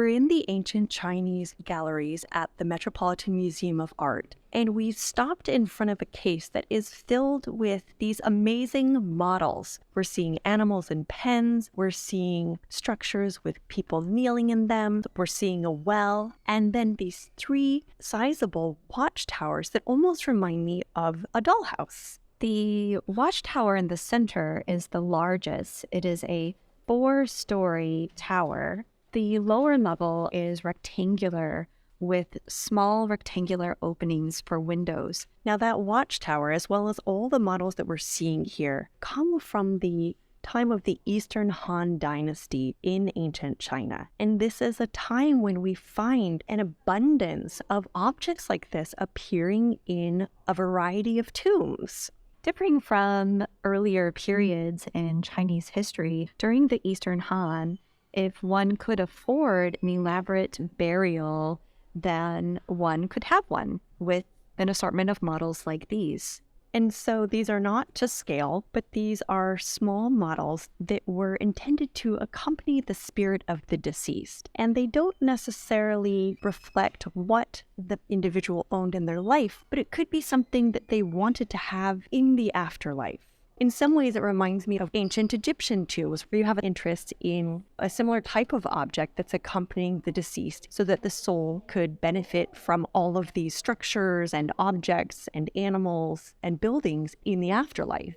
We're in the ancient Chinese galleries at the Metropolitan Museum of Art, and we've stopped in front of a case that is filled with these amazing models. We're seeing animals in pens, we're seeing structures with people kneeling in them, we're seeing a well, and then these three sizable watchtowers that almost remind me of a dollhouse. The watchtower in the center is the largest. It is a 4-story tower. The lower level is rectangular with small rectangular openings for windows. Now that watchtower, as well as all the models that we're seeing here, come from the time of the Eastern Han Dynasty in ancient China. And this is a time when we find an abundance of objects like this appearing in a variety of tombs. Differing from earlier periods in Chinese history, during the Eastern Han, if one could afford an elaborate burial, then one could have one with an assortment of models like these. And so these are not to scale, but these are small models that were intended to accompany the spirit of the deceased. And they don't necessarily reflect what the individual owned in their life, but it could be something that they wanted to have in the afterlife. In some ways, it reminds me of ancient Egyptian tombs, where you have an interest in a similar type of object that's accompanying the deceased so that the soul could benefit from all of these structures and objects and animals and buildings in the afterlife.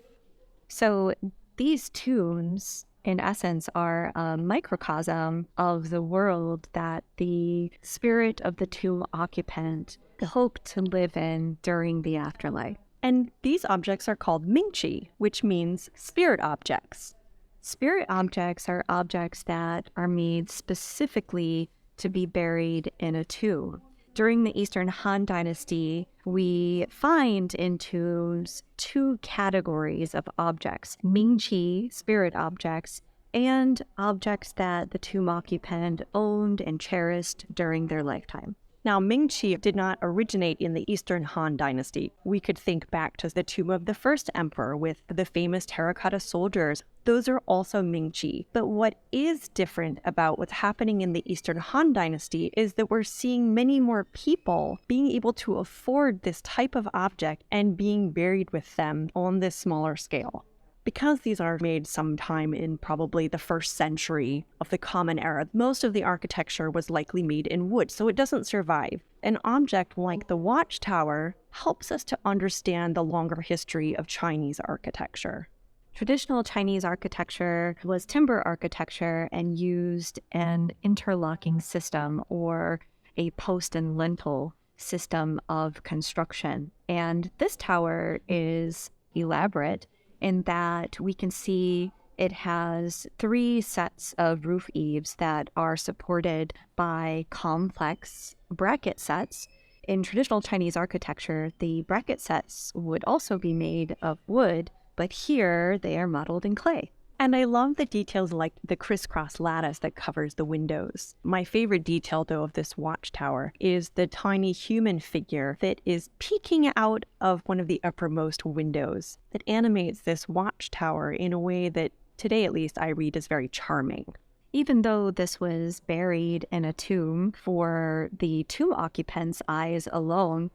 So these tombs, in essence, are a microcosm of the world that the spirit of the tomb occupant hoped to live in during the afterlife. And these objects are called mingqi, which means spirit objects. Spirit objects are objects that are made specifically to be buried in a tomb. During the Eastern Han Dynasty, we find in tombs 2 categories of objects: mingqi, spirit objects, and objects that the tomb occupant owned and cherished during their lifetime. Now, mingqi did not originate in the Eastern Han Dynasty. We could think back to the tomb of the first emperor with the famous terracotta soldiers. Those are also mingqi. But what is different about what's happening in the Eastern Han Dynasty is that we're seeing many more people being able to afford this type of object and being buried with them on this smaller scale. Because these are made sometime in probably the 1st century of the Common Era, most of the architecture was likely made in wood, so it doesn't survive. An object like the watchtower helps us to understand the longer history of Chinese architecture. Traditional Chinese architecture was timber architecture and used an interlocking system or a post and lintel system of construction. And this tower is elaborate in that we can see it has 3 sets of roof eaves that are supported by complex bracket sets. In traditional Chinese architecture, the bracket sets would also be made of wood, but here they are modeled in clay. And I love the details like the crisscross lattice that covers the windows. My favorite detail, though, of this watchtower is the tiny human figure that is peeking out of one of the uppermost windows that animates this watchtower in a way that today, at least, I read as very charming. Even though this was buried in a tomb for the tomb occupant's eyes alone,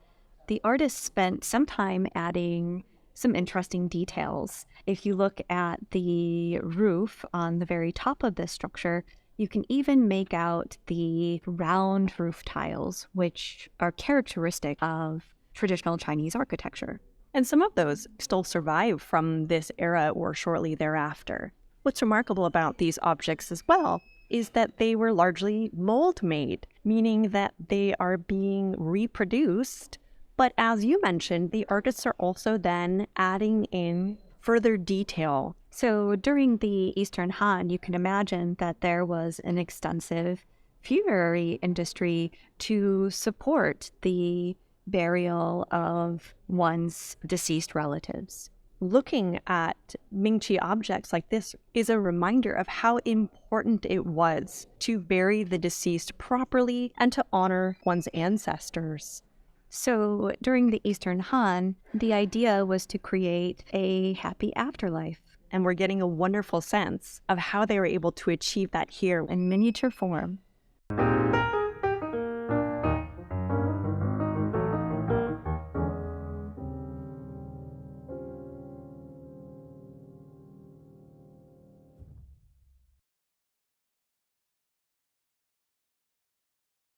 the artist spent some time adding some interesting details. If you look at the roof on the very top of this structure, you can even make out the round roof tiles, which are characteristic of traditional Chinese architecture. And some of those still survive from this era or shortly thereafter. What's remarkable about these objects as well is that they were largely mold-made, meaning that they are being reproduced. But as you mentioned, the artists are also then adding in further detail. So during the Eastern Han, you can imagine that there was an extensive funerary industry to support the burial of one's deceased relatives. Looking at mingqi objects like this is a reminder of how important it was to bury the deceased properly and to honor one's ancestors. So during the Eastern Han, the idea was to create a happy afterlife. And we're getting a wonderful sense of how they were able to achieve that here In miniature form.